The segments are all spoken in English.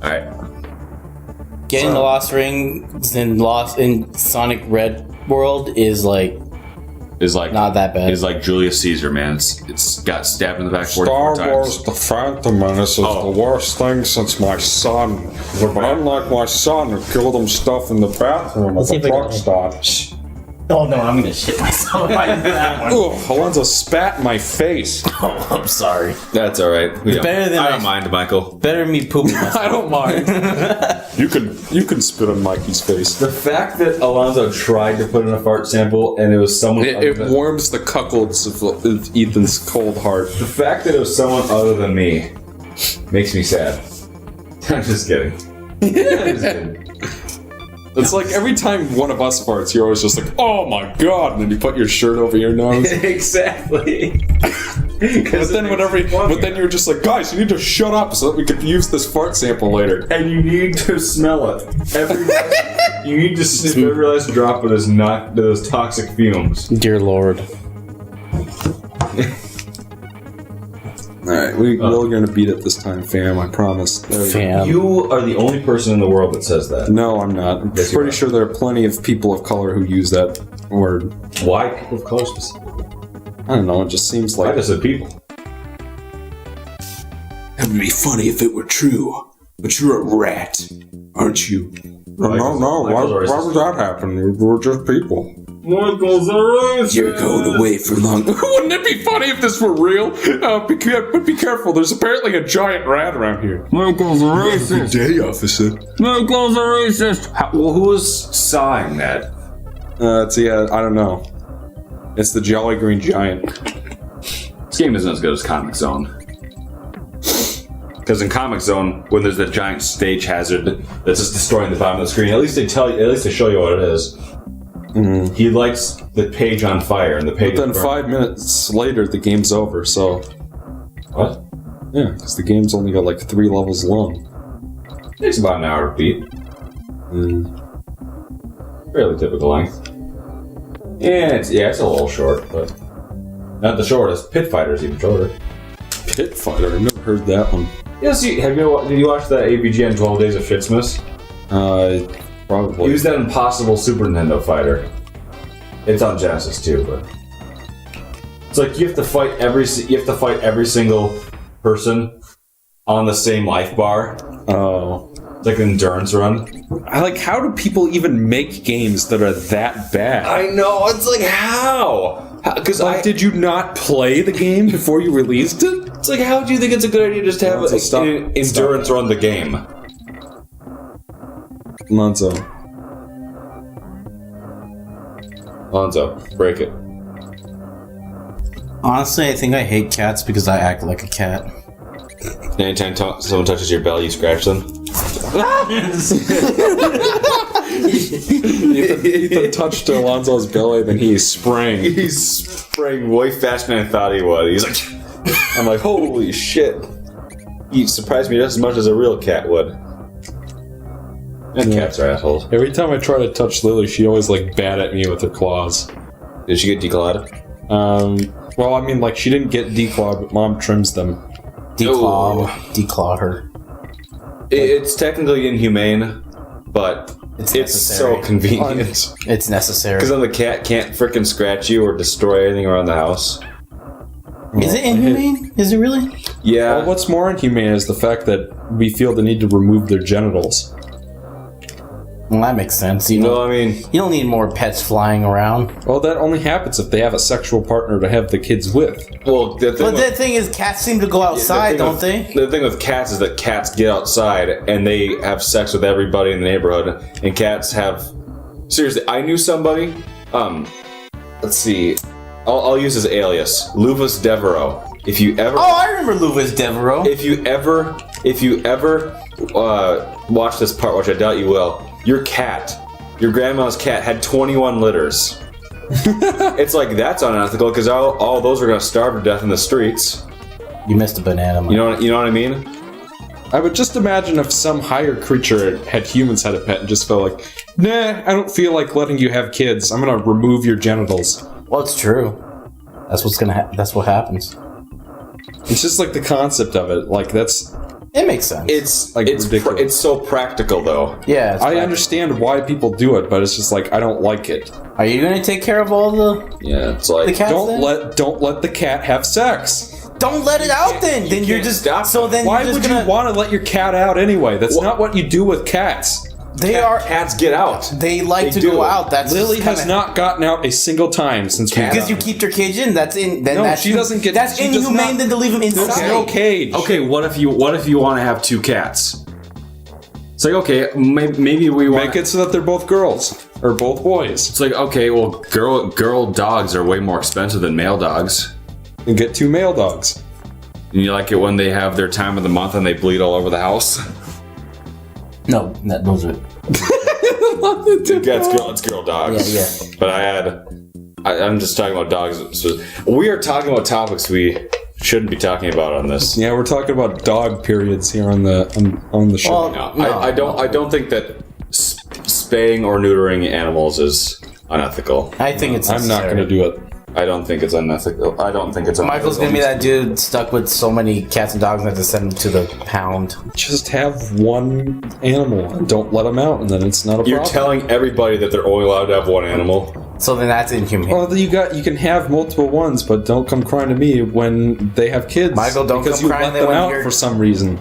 Alright. Getting the Lost Rings in Sonic Red World is like not that bad. It's like Julius Caesar, man. It's got stabbed in the back 44 Star times. Wars The Phantom Menace is the worst thing since my son. But unlike my son who killed himself in the bathroom at the truck stop. Oh no, I'm gonna shit myself if I do that one. Ugh, Alonzo spat in my face. Oh, I'm sorry. That's alright. I don't mind, Michael. Better than me pooping myself. I don't mind. You can spit on Mikey's face. The fact that Alonzo tried to put in a fart sample and it was someone It warms the cuckolds of Ethan's cold heart. The fact that it was someone other than me makes me sad. I'm just kidding. It's like every time one of us farts, you're always just like, oh my god, and then you put your shirt over your nose. Exactly. But then you're just like, guys, you need to shut up so that we could use this fart sample later. And you need to smell it. You need to sniff every last drop of those toxic fumes. Dear Lord. Alright, we're going to beat it this time, fam, I promise. Fam. You are the only person in the world that says that. No, I'm not. I'm pretty sure there are plenty of people of color who use that word. Why people of color specifically? I don't know, it just seems like... I just said people. It would be funny if it were true, but you're a rat, aren't you? No, why would that happen? We're just people. Michael's a racist. You're going away for long. Wouldn't it be funny if this were real? But be careful, there's apparently a giant rat around here. Michael's a racist. Good day, officer. Michael's a racist. Well, who was sawing that? I don't know. It's the Jolly Green Giant. This game isn't as good as Comic Zone. Because in Comic Zone, when there's that giant stage hazard that's just destroying the bottom of the screen, at least they show you what it is. Mm-hmm. He lights the page on fire, and the page. But then 5 minutes later, the game's over. So. What? Yeah, because the game's only got like 3 levels long. It takes about an hour to beat. Fairly typical length. Yeah, it's a little short, but not the shortest. Pit Fighter's even shorter. Pit Fighter? I've never heard that one. Yeah, see, did you watch that AVGN 12 Days of Shitsmas? Probably. Use that Impossible Super Nintendo fighter. It's on Genesis too, but it's like you have to fight every single person on the same life bar. Oh, it's like an endurance run. How do people even make games that are that bad? I know, it's like how? Because did you not play the game before you released it? It's like, how do you think it's a good idea just to have an endurance run the game? Lonzo, break it. Honestly, I think I hate cats because I act like a cat. Anytime someone touches your belly, you scratch them. Ethan touched Alonzo's belly, then he sprang. He's spraying way faster than I thought he would. He's like, I'm like, holy shit. He surprised me just as much as a real cat would. And cats are assholes. Every time I try to touch Lily, she always bat at me with her claws. Did she get declawed? Well, I mean, she didn't get declawed, but Mom trims them. Declaw her. It's technically inhumane, but it's so convenient. It's necessary. Because then the cat can't frickin' scratch you or destroy anything around the house. Is it inhumane? Is it really? Yeah. Well, what's more inhumane is the fact that we feel the need to remove their genitals. Well, that makes sense. You don't need more pets flying around. Well, that only happens if they have a sexual partner to have the kids with. Well, the thing is, cats seem to go outside, don't they? The thing with cats is that cats get outside and they have sex with everybody in the neighborhood, and cats have... Seriously, I knew somebody... let's see... I'll use his alias. Luvus Devereaux. If you ever... Oh, I remember Luvus Devereaux. If you ever watch this part, which I doubt you will... Your grandma's cat, had 21 litters. It's like, that's unethical, because all those are going to starve to death in the streets. You missed a banana, Mike. You know what I mean? I would just imagine if some higher creature had humans had a pet and just felt like, nah, I don't feel like letting you have kids. I'm going to remove your genitals. Well, it's true. That's what happens. It's just the concept of it. It makes sense. It's Like, ridiculous. it's so practical though. Yeah, it's I practical. understand why people do it, but it's just like I don't like it. Are you gonna take care of all the Yeah, it's like cats? Don't let the cat have sex. Don't let it out then. Then you're can't just stop so then Why you're would just gonna, you want to let your cat out anyway? That's not what you do with cats. cats get out. They like They to do. go out. That's Lily just has kinda- not gotten out a single time since we because you keep your cage in. That's in. Then No, that's she doesn't get- That's she does inhumane not- than to leave them inside. There's no cage. Okay, what if you want to have 2 cats? It's like, okay, maybe we want Make it so that they're both girls or both boys, It's like, okay, well, girl dogs are way more expensive than male dogs. and get 2 male dogs. And you like it when they have their time of the month and they bleed all over the house? No, those are. It's girl dogs. Yeah. But I'm just talking about dogs. So we are talking about topics we shouldn't be talking about on this. Yeah, we're talking about dog periods here on the show. Well, No, I don't think that spaying or neutering animals is unethical. I think it's. I'm not going to do it. I don't think it's unethical. I don't think it's unethical. Michael's gonna be that dude stuck with so many cats and dogs and have to send them to the pound. Just have one animal and don't let them out, and then it's not a You're problem. telling everybody that they're only allowed to have one animal. So then that's inhumane. Well, you can have multiple ones, but don't come crying to me when they have kids. Michael, don't because come you crying let that them when out you're- for some reason.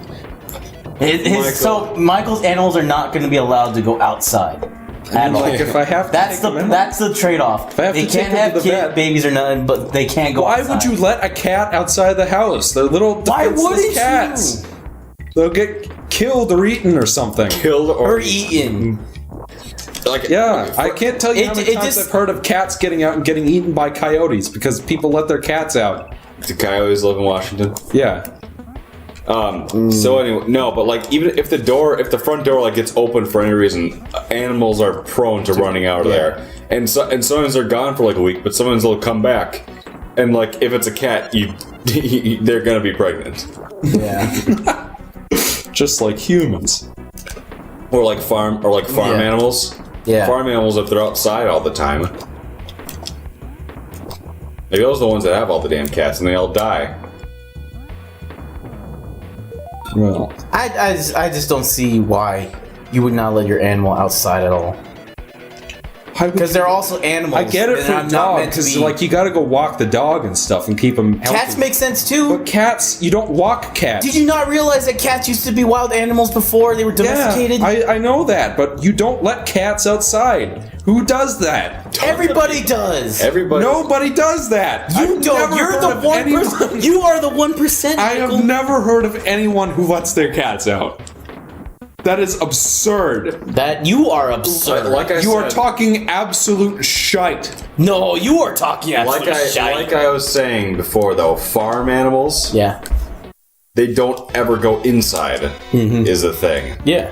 So Michael's animals are not going to be allowed to go outside. At all. Like if I have to That's take the them out, that's the trade-off. I have They to take can't them have to the vet. babies or nothing, but they can't go. why outside. would you let a cat outside the house? They're little Why defenseless wouldn't cats. you? They'll get killed or eaten or something. Killed Or eaten. like Yeah, I can't tell you how many It times just- I've heard of cats getting out and getting eaten by coyotes because people let their cats out. Do coyotes live in Washington? Yeah. So anyway, no, but like even if the front door like gets open for any reason, animals are prone to running out of there, and sometimes they're gone for like a week, but sometimes they'll come back, and like if it's a cat, they're gonna be pregnant, Yeah. Just like humans. or like farm Yeah. animals. Yeah. Farm animals if they're outside all the time. Maybe those are the ones that have all the damn cats, and they all die. Well, I just don't see why you would not let your animal outside at all. Because they're also animals. I get it and for I'm a not dog meant to because be- like you got to go walk the dog and stuff and keep them healthy. Cats make sense too. But cats, you don't walk cats. Did you not realize that cats used to be wild animals before they were domesticated? Yeah, I know that, but you don't let cats outside. Who does that? Everybody does. Everybody. Nobody does that. You I've don't. never You're heard the of 1%. anyone- You are the 1%. I have Michael. never heard of anyone who lets their cats out. That is absurd. That you are absurd. Like I You are said- talking absolute shite. No, you are talking Like I was saying before, though, farm animals, Yeah. they don't ever go inside, is the thing. Yeah.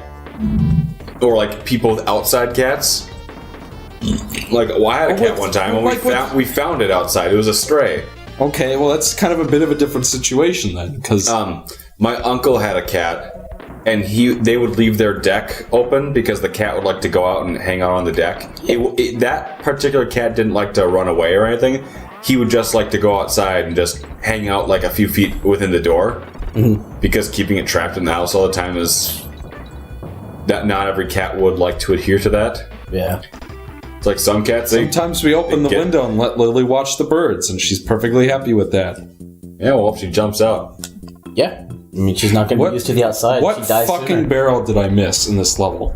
Or like people with outside cats. Like, well, I had a cat one time, and we found it outside. It was a stray. Okay, well that's kind of a bit of a different situation then, because My uncle had a cat, and they would leave their deck open because the cat would like to go out and hang out on the deck. That particular cat didn't like to run away or anything. He would just like to go outside and just hang out like a few feet within the door, because keeping it trapped in the house all the time is that not every cat would like to adhere to that. Yeah. It's like some cats. sometimes we open the get- window and let Lily watch the birds, and she's perfectly happy with that. Yeah, well, she jumps out. Yeah. I mean, she's not going to What- be used to the outside. What she dies fucking sooner. barrel did I miss in this level?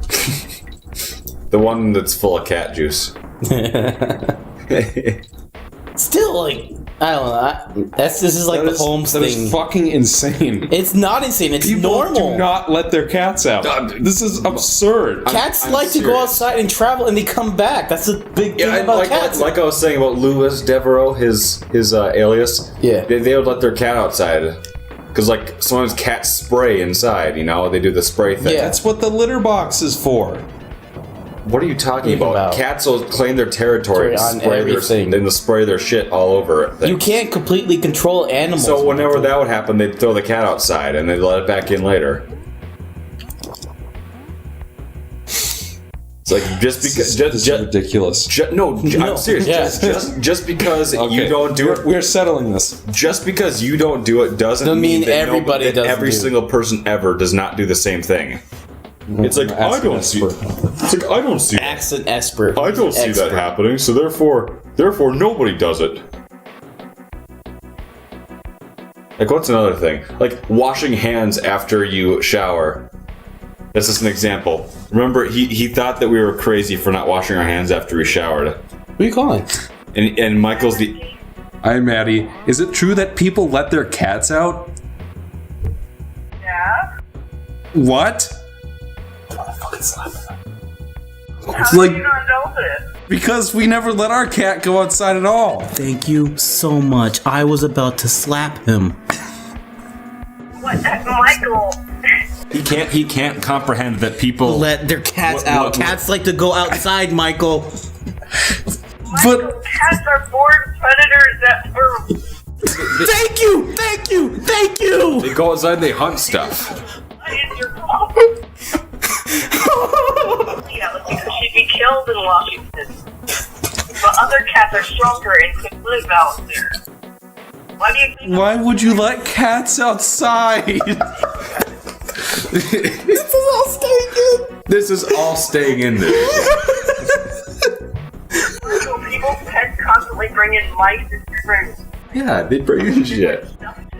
The one that's full of cat juice. Still, like, I don't know. This is like the Holmes that thing. is fucking insane. It's not insane. It's People normal. do not let their cats out. This is absurd. Cats I'm like to go serious. outside and travel, and they come back. That's the big thing Yeah, about cats. like I was saying about Louis Devereaux, his alias. Yeah. They would let their cat outside. Because, like, sometimes cats spray inside, you know? They do the spray thing. Yeah. That's what the litter box is for. What are you talking Thinking about? about- Cats will claim their territory and On spray everything. then they'll spray their shit all over it. You can't completely control animals. So whenever that would happen, they'd throw the cat outside and they'd let it back in later. It's like just because This is ridiculous. I'm serious. Yeah. Just because you don't do it, We're settling this. just because you don't do it doesn't mean that everybody doesn't every do it. single person ever does not do the same thing. It's like I Ask an don't see. expert. It's like I don't see. Ask an expert. I don't see that happening. So therefore nobody does it. Like, what's another thing? Like washing hands after you shower. This is an example. Remember, he thought that we were crazy for not washing our hands after we showered. What are you calling? And Michael's the. Hi, Maddie. Is it true that people let their cats out? Yeah. What? How Like- do you not know this? Because we never let our cat go outside at all. Thank you so much. I was about to slap him. What, Michael? He can't comprehend that people Let their cats What- out. what- Cats like to go outside, Michael. Michael, cats are born predators that are. Thank you! Thank you! Thank you! they go outside and they hunt stuff. What is your problem? Yeah, like, she'd be killed in Washington. But other cats are stronger and could live out there. Why do you think? Why would you let cats outside? This is all staying in there. So people's pets constantly bring in mice and different Yeah, they bring in shit.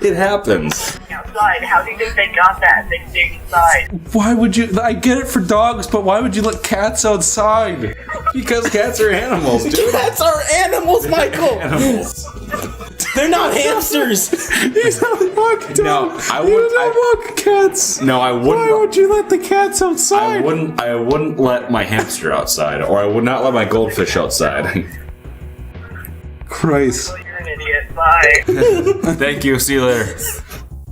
It happens. outside. How do you think they got that? They stayed inside. Why would you? I get it for dogs, but why would you let cats outside? Because cats are animals, dude. Cats are animals, Michael. Animals. They're not hamsters. You don't walk dogs. No, I You would- don't walk cats. No, I Why wouldn't. would you let the cats outside? I wouldn't let my hamster outside, or I would not let my goldfish outside. Christ. You're an idiot. Bye. Thank you. See you later.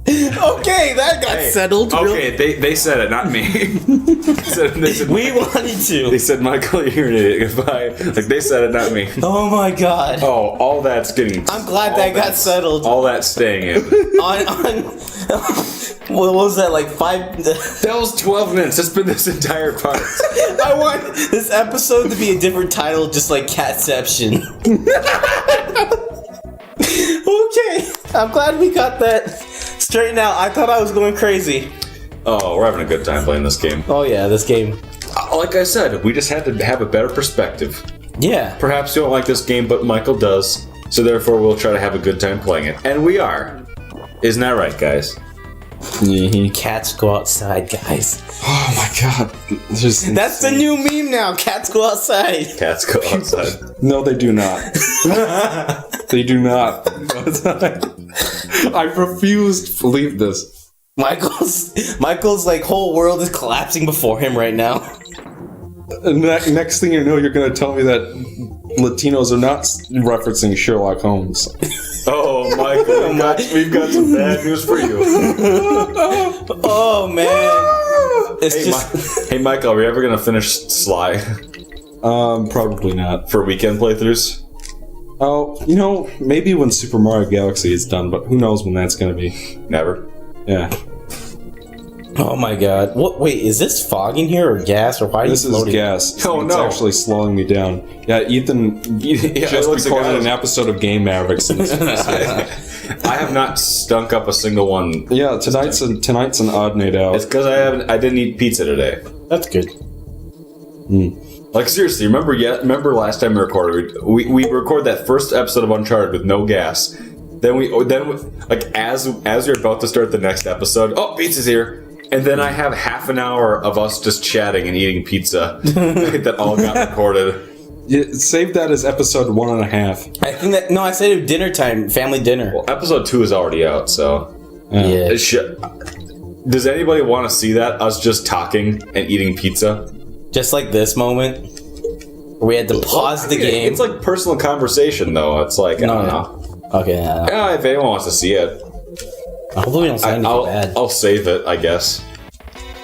Okay, that got settled. Okay, they said it, not me. they said, We wanted They to. said, Michael, you're an idiot. Goodbye. Like, they said it, not me. Oh my god. Oh, all that's getting. I'm glad that got settled. All that's staying in. On what was that, like 5? That was 12 minutes. That's been this entire part. I want this episode to be a different title, just like Catception. Okay, I'm glad we got that straightened out. I thought I was going crazy. Oh, we're having a good time playing this game. Oh yeah, this game. Like I said, we just had to have a better perspective. Yeah. Perhaps you don't like this game, but Michael does. So therefore, we'll try to have a good time playing it. And we are. Isn't that right, guys? Cats go outside, guys. Oh my god. That's the new meme now. Cats go outside. Cats go outside. No, they do not. They do not. I refuse to believe this. Michael's like whole world is collapsing before him right now. And next thing you know, you're going to tell me that Latinos are not referencing Sherlock Holmes. Oh, Michael, we've got some bad news for you. Oh man. It's Hey, Michael, are we ever going to finish Sly Probably not. for weekend playthroughs? Oh, maybe when Super Mario Galaxy is done, but who knows when that's going to be. Never. Yeah. Oh my god. What? Wait, is this fog in here or gas or why are This you is floating? gas. Oh, It's no. actually slowing me down. Yeah, Ethan just looks like recorded I was- an episode of Game Mavericks. And I have not stunk up a single one. yeah, tonight's an odd night out. It's because I didn't eat pizza today. That's good. Like, seriously, remember last time we recorded? We recorded that first episode of Uncharted with no gas. Then we like as you're about to start the next episode, oh, pizza's here. And then I have half an hour of us just chatting and eating pizza that all got recorded. Yeah, save that as episode 1.5. I think that I said it was dinner time, family dinner. Well, episode 2 is already out, so Yeah. Does anybody want to see that? Us just talking and eating pizza? Just like this moment. Where we had to pause the game. It's like personal conversation, though. It's like, I don't know. Okay, yeah. Yeah, if anyone wants to see it, Hopefully we don't say anything bad. I'll save it, I guess.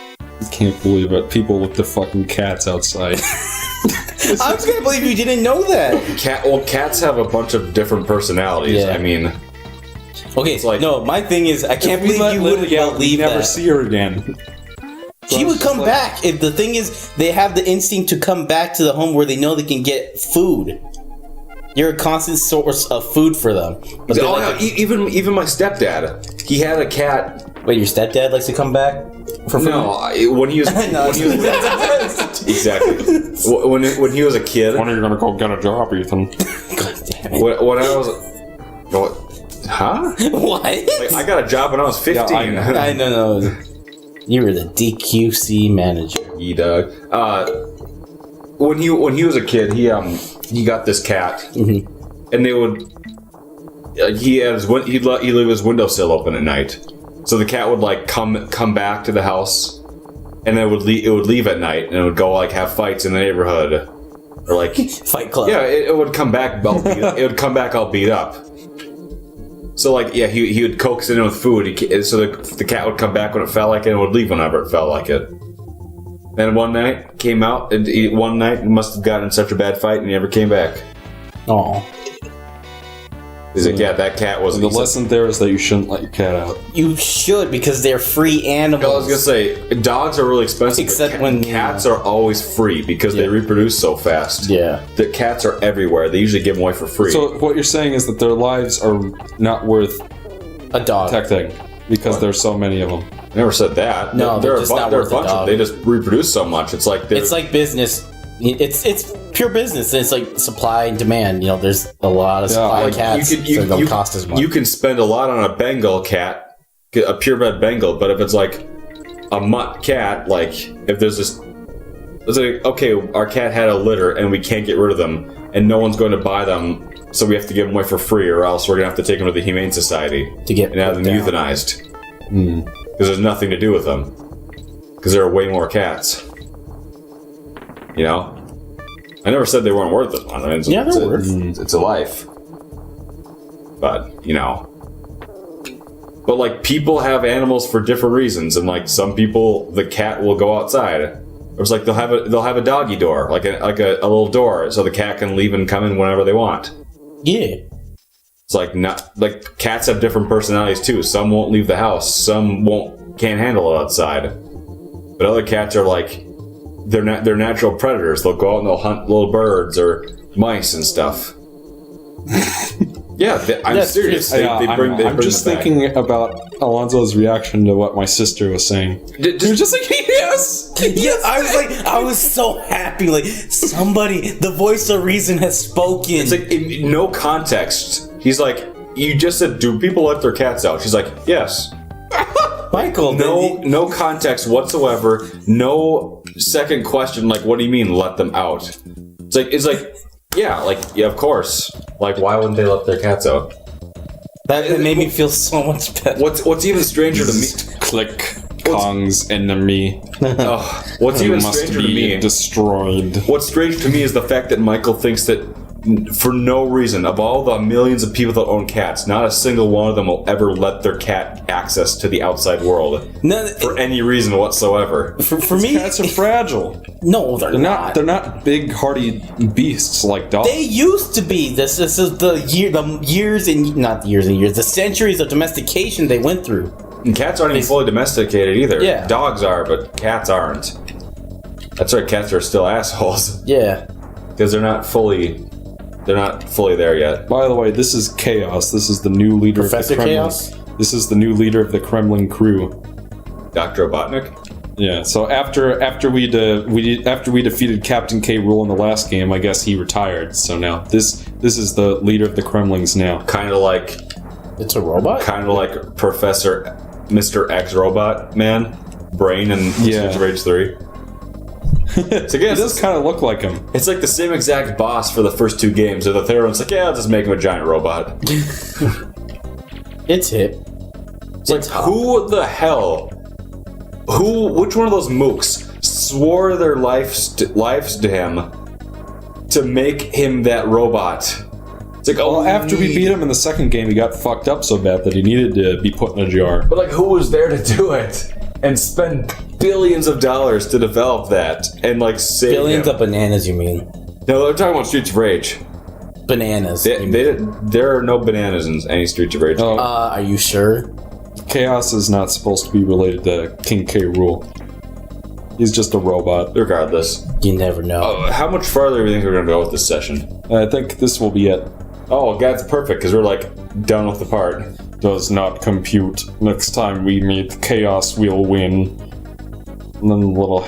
I can't believe it. People with their fucking cats outside. I just can't believe you didn't know that. Cats have a bunch of different personalities. Yeah. I mean, Okay, like- no, my thing is, I can't If we believe let you Lily wouldn't out, we believe never that. see her again. So He I was would just come like- back. If the thing is, they have the instinct to come back to the home where they know they can get food. You're a constant source of food for them. But they're like, even my stepdad, he had a cat. wait, your stepdad likes to come back for food? When he was exactly when he was a kid. When are you gonna go get a job, Ethan? God damn it. When I was, huh? What? Like, I got a job when I was 15. Yeah, I know. You were the DQC manager. Doug. When he was a kid, he got this cat, and they would. He had he'd leave his windowsill open at night, so the cat would like come back to the house, and it would leave at night, and it would go like have fights in the neighborhood, or like Fight Club. yeah, it would come back all beat up. It would come back all beat up. So like yeah, he would coax it in with food. So the cat would come back when it felt like it, and would leave whenever it felt like it. And one night came out, and one night must have gotten in such a bad fight, and he never came back. Oh. He's like, yeah, that cat was. The lesson there is that you shouldn't let your cat out. You should, because they're free animals. I was gonna say, dogs are really expensive. Except but when- cats are always free because they reproduce so fast. Yeah. The cats are everywhere. They usually give them away for free. So what you're saying is that their lives are not worth A dog. protecting because there's so many of them. I never said that. No, they're just not they're worth a a bunch of. dog. They just reproduce so much. It's like It's like business. It's pure business. It's like supply and demand. You know, there's a lot of supply of like, cats, so they don't cost as much. You can spend a lot on a Bengal cat, a purebred Bengal, but if it's like a mutt cat, like if there's this, it's like okay, our cat had a litter and we can't get rid of them, and no one's going to buy them, so we have to give them away for free, or else we're gonna have to take them to the Humane Society To get and have them put down. euthanized because there's nothing to do with them because there are way more cats. You know, I never said they weren't worth it. I mean, Yeah, they're worth. It's a life. But, you know. But, like, people have animals for different reasons, and, like, some people, the cat will go outside. Or it's like they'll have a doggy door, like a little door, so the cat can leave and come in whenever they want. Yeah. It's like cats have different personalities too. Some won't leave the house, some can't handle it outside. But other cats are like they're natural predators. They'll go out and they'll hunt little birds or mice and stuff. Yeah, I'm That's serious. true. They bring I'm just them back. thinking about Alonso's reaction to what my sister was saying. He was just like, yes! Yeah, I was so happy. Like, somebody, the voice of reason has spoken. It's like in no context. He's like, you just said, do people let their cats out? She's like, yes. Michael, No context whatsoever. No second question. Like, what do you mean, let them out? It's like, yeah, of course. Like, why wouldn't they let their cats out? that made me feel so much better. What's even stranger to me? Click Kong's enemy What's even must stranger to be me? destroyed. What's strange to me is the fact that Michael thinks that for no reason, of all the millions of people that own cats, not a single one of them will ever let their cat access to the outside world No, for any reason whatsoever. for me, Cats are fragile. no, they're not. They're not big, hardy beasts like dogs. They used to be. This is the centuries of domestication they went through. And cats aren't even fully domesticated either. Yeah. Dogs are, but cats aren't. That's right, cats are still assholes. Yeah. Because they're not fully there yet. By the way, this is Chaos. This is the new leader Professor of the Kremlin. Chaos? This is the new leader of the Kremlin crew. Dr. Robotnik? Yeah. So after we defeated Captain K. Rool in the last game, I guess he retired. So now this is the leader of the Kremlins now. Kind of like It's a robot? Professor Mr. X Robot Man, Brain, and Yeah. Streets of Rage 3. It's It does kind of look like him. It's like the same exact boss for the first two games, or the third one's like, yeah, I'll just make him a giant robot. It's hip. It's like, who the hell? Which one of those mooks swore their lives to him to make him that robot? It's like, Well, after we beat him in the second game, he got fucked up so bad that he needed to be put in a jar. But like, who was there to do it and spend billions of dollars to develop that and like save Billions him? of bananas, you mean? No, they're talking about Streets of Rage. Bananas. There are no bananas in any Streets of Rage. Oh, Are you sure? Chaos is not supposed to be related to King K. Rool. He's just a robot. Regardless. You never know. How much farther do we think we're going to go with this session? I think this will be it. Oh, that's perfect, because we're, like, done with the part. Does not compute. Next time we meet, chaos will win. And then the little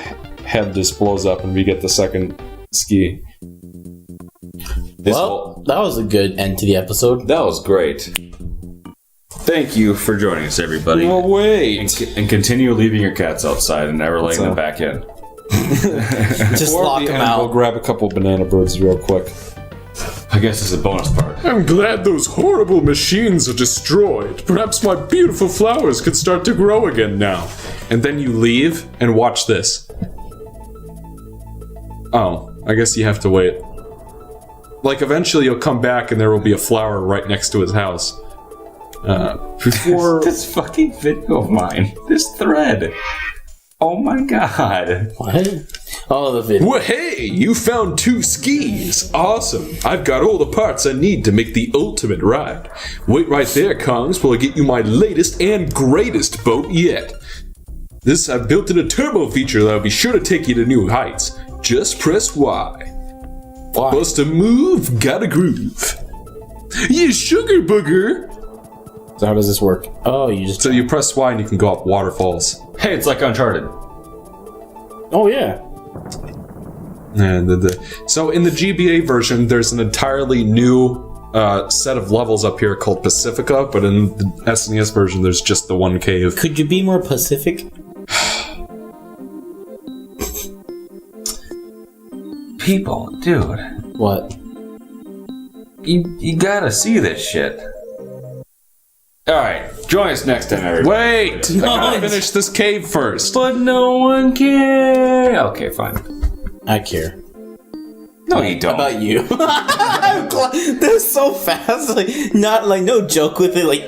head just blows up and we get the second ski. Well, that was a good end to the episode. That was great. Thank you for joining us, everybody. No, wait. And continue leaving your cats outside and never letting them back in. Just Before lock we them end, we'll out. grab a couple banana birds real quick. I guess this is a bonus part. I'm glad those horrible machines are destroyed. Perhaps my beautiful flowers could start to grow again now. And then you leave and watch this. Oh, I guess you have to wait. Like, eventually you'll come back and there will be a flower right next to his house. Before... This fucking video of mine. This thread. Oh my god. What? Oh, the video. Well, hey, you found 2 skis. Awesome. I've got all the parts I need to make the ultimate ride. Wait right there, Kongs, while I get you my latest and greatest boat yet. This I've built in a turbo feature that'll be sure to take you to new heights. Just press Y. Why? Bust a move, got a groove. You sugar booger. So how does this work? Oh, you just... So you press Y and you can go up waterfalls. Hey, it's like Uncharted. Oh, yeah. And so in the GBA version, there's an entirely new set of levels up here called Pacifica, but in the SNES version, there's just the one cave. Could you be more Pacific? People, dude. What? You gotta see this shit. Alright, join us next time, everybody. Wait! I gotta finish this cave first. But no one cares. Okay, fine. I care. No, you don't. How about you? That was so fast. Like, not like no joke with it. Like,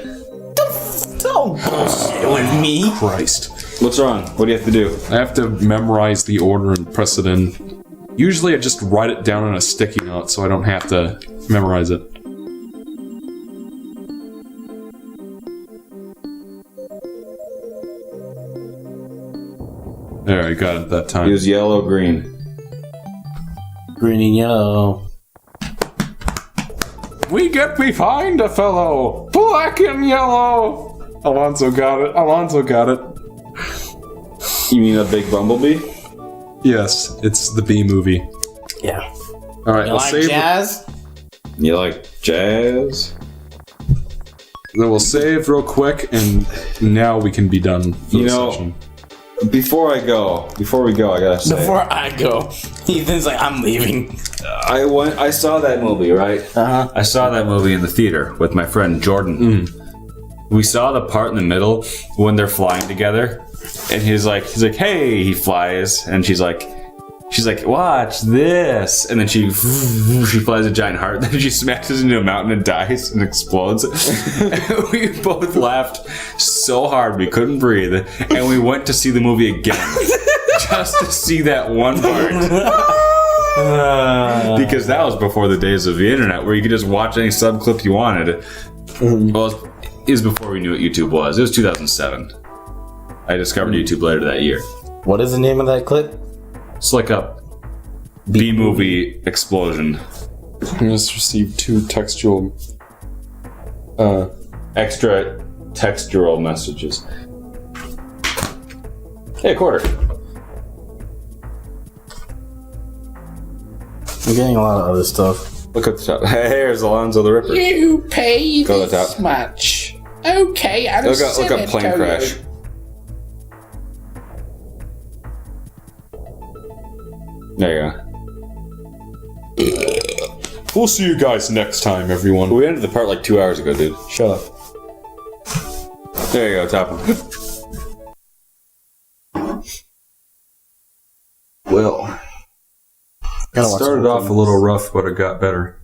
don't bullshit with me. Christ. What's wrong? What do you have to do? I have to memorize the order and press it in. Usually I just write it down on a sticky note so I don't have to memorize it. There, I got it that time. Use yellow, green. Green and yellow. We get behind a fellow! Black and yellow! Alonzo got it. Alonzo got it. You mean a big bumblebee? Yes, it's the B movie. Yeah. Alright, You we'll like save jazz? You like jazz? Then we'll save real quick, and now we can be done for You the know, session. Before we go, I gotta say. Before I go, Ethan's like, I'm leaving. I saw that movie, right? Uh-huh. I saw that movie in the theater with my friend Jordan. We saw the part in the middle when they're flying together, and he's like, hey, he flies, and she's like, watch this, and then she flies a giant heart, then she smashes into a mountain and dies and explodes. And we both laughed so hard we couldn't breathe, and we went to see the movie again just to see that one part. Because that was before the days of the internet where you could just watch any sub clip you wanted. Well, it was before we knew what YouTube was. It was 2007. I discovered YouTube later that year. What is the name of that clip? It's like a B-movie explosion. I just received 2 textual... Extra textural messages. Hey, a quarter. I'm getting a lot of other stuff. Look at the top. Hey, here's Alonzo the Ripper. You pay Go to the this top. much. Okay, I'll Look send up it plane to crash. you. There you go. We'll see you guys next time, everyone. We ended the part like 2 hours ago, dude. Shut up. There you go, top one. Well, It started off a little rough, but it got better.